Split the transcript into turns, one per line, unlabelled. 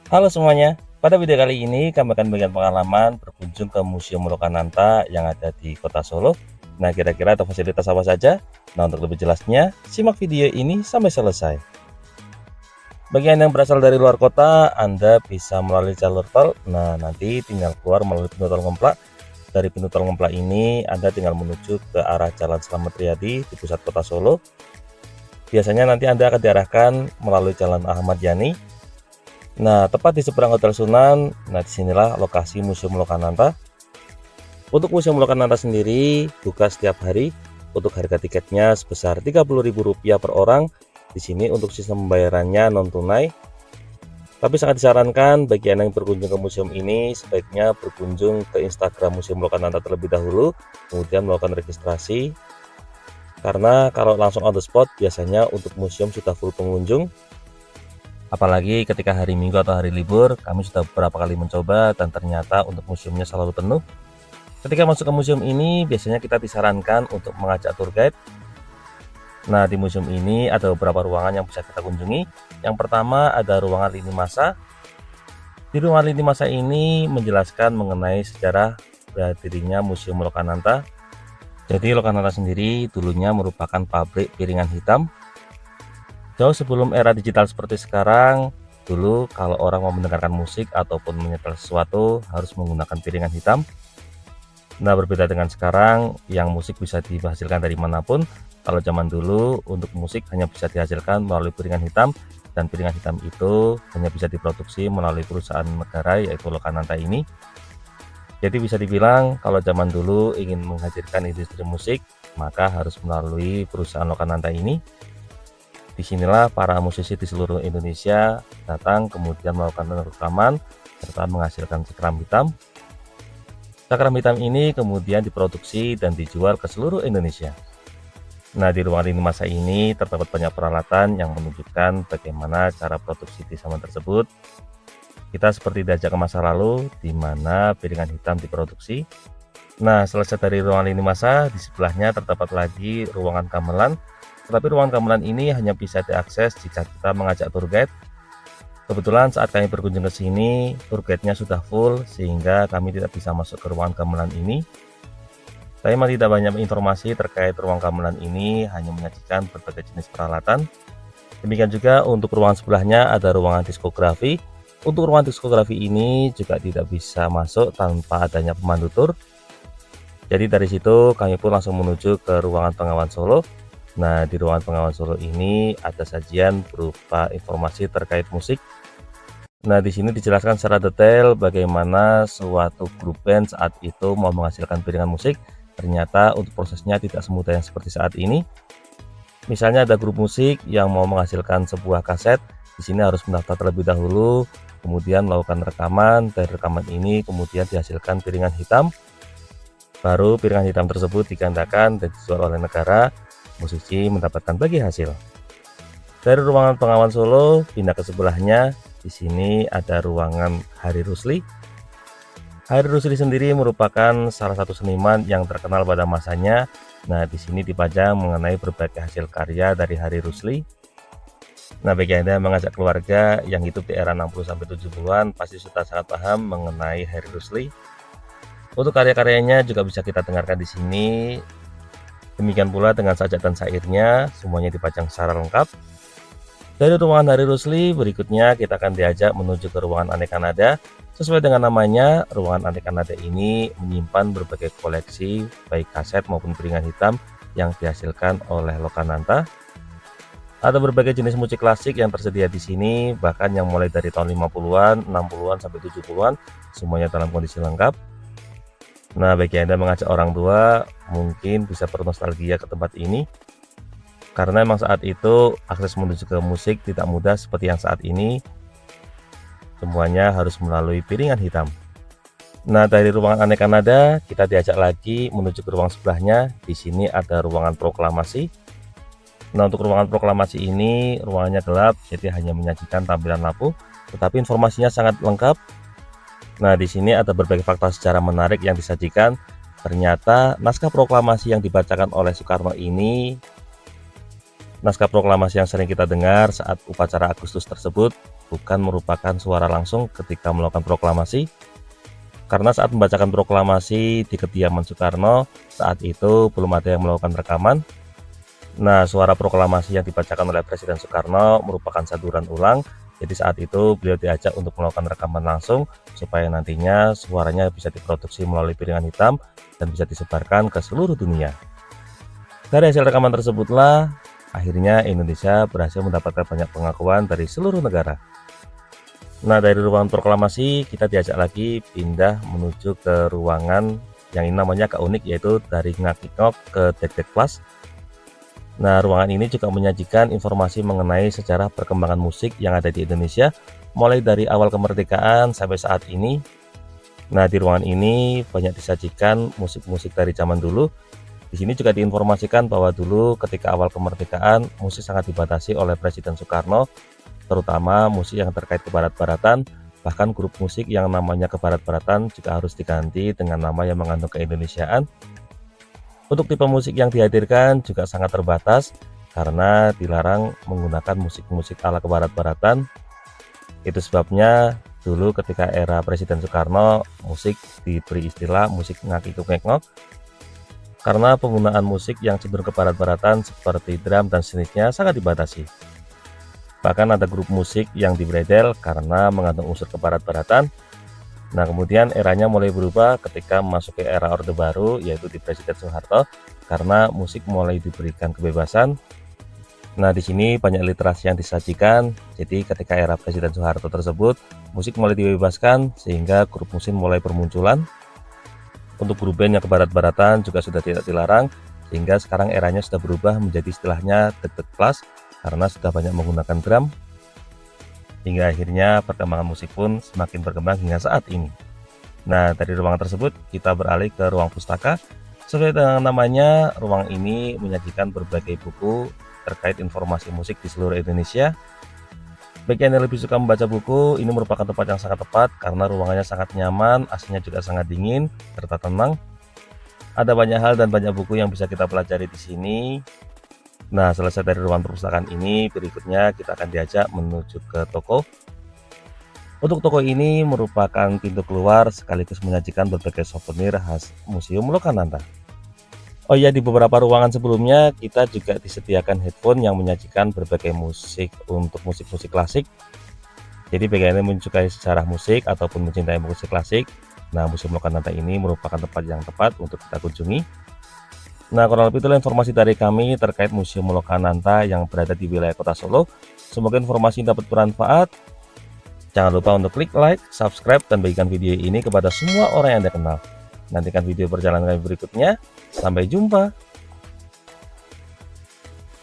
Halo semuanya, pada video kali ini kami akan bagikan pengalaman berkunjung ke Museum Lokananta yang ada di Kota Solo. Nah, kira-kira ada fasilitas apa saja? Nah, untuk lebih jelasnya, simak video ini sampai selesai. Bagi Anda yang berasal dari luar kota, Anda bisa melalui jalur tol. Nah, nanti tinggal keluar melalui pintu tol Ngemplak. Dari pintu tol Ngemplak ini, Anda tinggal menuju ke arah Jalan Slamet Riyadi di pusat kota Solo. Biasanya nanti Anda akan diarahkan melalui Jalan Ahmad Yani. Nah, tepat di seberang Hotel Sunan. Nah, disinilah lokasi Museum Lokananta. Untuk Museum Lokananta sendiri buka setiap hari. Untuk harga tiketnya sebesar Rp30.000 per orang. Di sini untuk sistem pembayarannya non tunai. Tapi sangat disarankan bagi Anda yang berkunjung ke museum ini sebaiknya berkunjung ke Instagram Museum Lokananta terlebih dahulu, kemudian melakukan registrasi. Karena kalau langsung on the spot biasanya untuk museum sudah full pengunjung. Apalagi ketika hari Minggu atau hari libur, kami sudah beberapa kali mencoba dan ternyata untuk museumnya selalu penuh. Ketika masuk ke museum ini, biasanya kita disarankan untuk mengajak tour guide. Nah, di museum ini ada beberapa ruangan yang bisa kita kunjungi. Yang pertama ada ruangan lini masa. Di ruangan lini masa ini menjelaskan mengenai sejarah berdirinya Museum Lokananta. Jadi Lokananta sendiri dulunya merupakan pabrik piringan hitam. Jauh sebelum era digital seperti sekarang, dulu kalau orang mau mendengarkan musik ataupun menyetel sesuatu harus menggunakan piringan hitam. Nah, berbeda dengan sekarang yang musik bisa dihasilkan dari manapun. Kalau zaman dulu untuk musik hanya bisa dihasilkan melalui piringan hitam, dan piringan hitam itu hanya bisa diproduksi melalui perusahaan negara yaitu Lokananta ini. Jadi bisa dibilang kalau zaman dulu ingin menghadirkan industri musik maka harus melalui perusahaan Lokananta ini. Disinilah para musisi di seluruh Indonesia datang kemudian melakukan rekaman serta menghasilkan cakram hitam. Cakram hitam ini kemudian diproduksi dan dijual ke seluruh Indonesia. Nah, di ruang lini masa ini terdapat banyak peralatan yang menunjukkan bagaimana cara produksi di zaman tersebut. Kita seperti diajak ke masa lalu, di mana piringan hitam diproduksi. Nah, selesai dari ruang lini masa, di sebelahnya terdapat lagi ruangan gamelan. Tetapi ruangan gamelan ini hanya bisa diakses jika kita mengajak tour guide. Kebetulan saat kami berkunjung ke sini, tour guide-nya sudah full, sehingga kami tidak bisa masuk ke ruangan gamelan ini. Saya masih tidak banyak informasi terkait ruang gamelan ini, hanya menyajikan berbagai jenis peralatan. Demikian juga untuk ruangan sebelahnya ada ruangan diskografi. Untuk ruangan diskografi ini juga tidak bisa masuk tanpa adanya pemandu tur. Jadi dari situ kami pun langsung menuju ke ruangan pengawan Solo. Nah, di ruangan pengawan Solo ini ada sajian berupa informasi terkait musik. Nah, di sini dijelaskan secara detail bagaimana suatu grup band saat itu mau menghasilkan piringan musik. Ternyata untuk prosesnya tidak semudah yang seperti saat ini. Misalnya ada grup musik yang mau menghasilkan sebuah kaset, di sini harus mendaftar terlebih dahulu, kemudian melakukan rekaman. Dari rekaman ini kemudian dihasilkan piringan hitam. Baru piringan hitam tersebut digandakan dan dijual oleh negara, musisi mendapatkan bagi hasil. Dari ruangan pengawan Solo pindah ke sebelahnya, di sini ada ruangan Hari Rusli. Hari Rusli sendiri merupakan salah satu seniman yang terkenal pada masanya. Nah, di sini dipajang mengenai berbagai hasil karya dari Hari Rusli. Nah, bagi Anda yang mengajak keluarga yang hidup di era 60-70-an pasti sudah sangat paham mengenai Hari Rusli. Untuk karya-karyanya juga bisa kita dengarkan di sini. Demikian pula dengan sajak dan syairnya, semuanya dipajang secara lengkap. Dari ruangan Hari Rusli berikutnya kita akan diajak menuju ke ruangan Aneka Nada. Sesuai dengan namanya, ruangan Aneka Nada ini menyimpan berbagai koleksi baik kaset maupun piringan hitam yang dihasilkan oleh Lokananta. Ada berbagai jenis musik klasik yang tersedia di sini, bahkan yang mulai dari tahun 50-an, 60-an sampai 70-an, semuanya dalam kondisi lengkap. Nah, bagi Anda mengajak orang tua, mungkin bisa bernostalgia ke tempat ini. Karena memang saat itu akses menuju ke musik tidak mudah seperti yang saat ini. Semuanya harus melalui piringan hitam. Nah, dari ruangan Aneka Nada kita diajak lagi menuju ke ruang sebelahnya. Di sini ada ruangan proklamasi. Nah, untuk ruangan proklamasi ini ruangannya gelap, jadi hanya menyajikan tampilan lampu, tetapi informasinya sangat lengkap. Nah, di sini ada berbagai fakta sejarah menarik yang disajikan. Ternyata naskah proklamasi yang dibacakan oleh Soekarno ini naskah proklamasi yang sering kita dengar saat upacara Agustus tersebut. bukan merupakan suara langsung ketika melakukan proklamasi, karena saat membacakan proklamasi di kediaman Soekarno, saat itu belum ada yang melakukan rekaman. Nah, suara proklamasi yang dibacakan oleh Presiden Soekarno merupakan saduran ulang. Jadi saat itu beliau diajak untuk melakukan rekaman langsung supaya nantinya suaranya bisa diproduksi melalui piringan hitam dan bisa disebarkan ke seluruh dunia. Dari hasil rekaman tersebutlah akhirnya Indonesia berhasil mendapatkan banyak pengakuan dari seluruh negara. Nah, dari ruangan proklamasi kita diajak lagi pindah menuju ke ruangan yang ini namanya agak unik, yaitu dari Ngakikok ke Dek-Dek Plus. Nah, ruangan ini juga menyajikan informasi mengenai sejarah perkembangan musik yang ada di Indonesia mulai dari awal kemerdekaan sampai saat ini. Nah, di ruangan ini banyak disajikan musik-musik dari zaman dulu. Di sini juga diinformasikan bahwa dulu ketika awal kemerdekaan musik sangat dibatasi oleh Presiden Soekarno, terutama musik yang terkait kebarat-baratan. Bahkan grup musik yang namanya kebarat-baratan juga harus diganti dengan nama yang mengandung keindonesiaan. Untuk tipe musik yang dihadirkan juga sangat terbatas karena dilarang menggunakan musik-musik ala kebarat-baratan. Itu sebabnya dulu ketika era Presiden Soekarno musik diberi istilah musik ngakikuk-ngekngok, karena penggunaan musik yang cenderung kebarat-baratan seperti drum dan sejenisnya sangat dibatasi. Bahkan ada grup musik yang dibredel karena mengandung unsur kebarat-baratan. Nah, kemudian eranya mulai berubah ketika memasuki era Orde Baru, yaitu di Presiden Soeharto, karena musik mulai diberikan kebebasan. Nah, di sini banyak literasi yang disajikan. Jadi ketika era Presiden Soeharto tersebut, musik mulai dibebaskan sehingga grup musik mulai bermunculan. Untuk grup band yang kebarat-baratan juga sudah tidak dilarang, sehingga sekarang eranya sudah berubah menjadi istilahnya Dek-Dek Plus karena sudah banyak menggunakan drum. Hingga akhirnya perkembangan musik pun semakin berkembang hingga saat ini. Nah, dari ruangan tersebut kita beralih ke ruang pustaka. Sesuai dengan namanya, ruang ini menyajikan berbagai buku terkait informasi musik di seluruh Indonesia. Bagi yang lebih suka membaca buku, ini merupakan tempat yang sangat tepat karena ruangannya sangat nyaman, AC-nya juga sangat dingin serta tenang. Ada banyak hal dan banyak buku yang bisa kita pelajari di sini. Nah, selesai dari ruang perpustakaan ini, berikutnya kita akan diajak menuju ke toko. Untuk toko ini merupakan pintu keluar sekaligus menyajikan berbagai souvenir khas Museum Lokananta. Oh iya, di beberapa ruangan sebelumnya kita juga disediakan headphone yang menyajikan berbagai musik untuk musik-musik klasik. Jadi bagi yang menyukai sejarah musik ataupun mencintai musik klasik, nah Museum Lokananta ini merupakan tempat yang tepat untuk kita kunjungi. Nah, kurang lebih itulah informasi dari kami terkait Museum Lokananta yang berada di wilayah Kota Solo. Semoga informasi ini dapat bermanfaat. Jangan lupa untuk klik like, subscribe, dan bagikan video ini kepada semua orang yang Anda kenal. Nantikan video perjalanan kami berikutnya. Sampai jumpa.